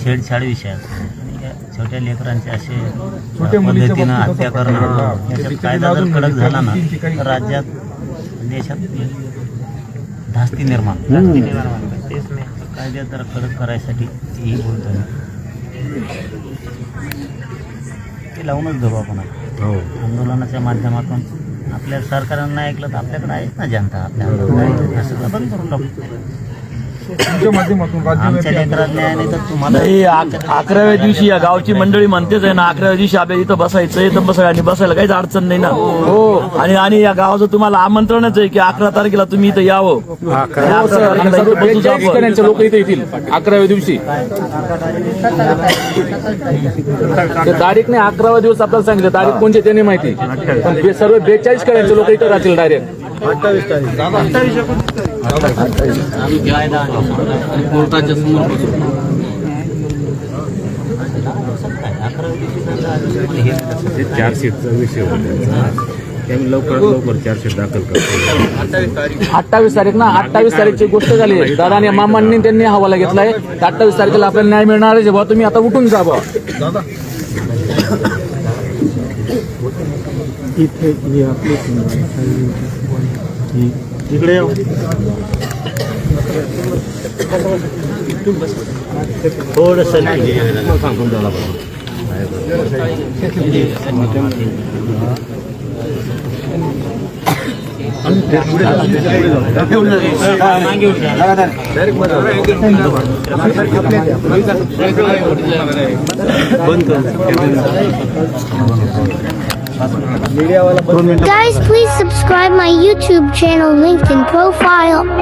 छेडछाड विषय असतो आणि या छोट्या लेकरांचे असे पद्धतीनं हत्या करणं, याच्यात कायदा जर कडक झाला ना तर राज्यात देशात धास्ती निर्माण तेच मी कायद्यात जर कडक करायसाठी ही बोलतो मी. ते लावूनच धरू आपण आंदोलनाच्या माध्यमातून. आपल्या सरकारनं नाही ऐकलं तर आपल्याकडे आहेच ना जनता, आपल्या असं बंद करून टाकू. आमच्या लेकरात न्याय नाही तर तुम्हाला 11व्या दिवशी या गावची मंडळी म्हणतेच आहे ना, 11व्या दिवशी आपल्याला इथं बसायचं, इथं बसायला काहीच अडचण नाही ना. हो, आणि या गावाचं तुम्हाला आमंत्रणच आहे की 11 तारखेला तुम्ही इथं यावं. लोक इथे येतील 11व्या दिवशी. तारीख नाही, 11वा दिवस आपल्याला सांगितलं. तारीख कोणती त्याने माहिती, पण सर्व 42 करायचे लोक इथे राहतील डायरेक्ट. 28 कोर्टाच्या समोर चार्जशीटचा विषय होता, त्यामुळे लवकर चार्जशीट दाखल करतो. 28 तारीख ना, 28 तारीखची गोष्ट झाली. दादाने मामांनी त्यांनी हवाला घेतलाय. 28 तारखेला आपल्याला न्याय मिळणार आहे. जेव्हा तुम्ही आता उठून जा बा. इकडे थोडं सांगून द्यायला Guys, please subscribe my YouTube channel, linked in profile.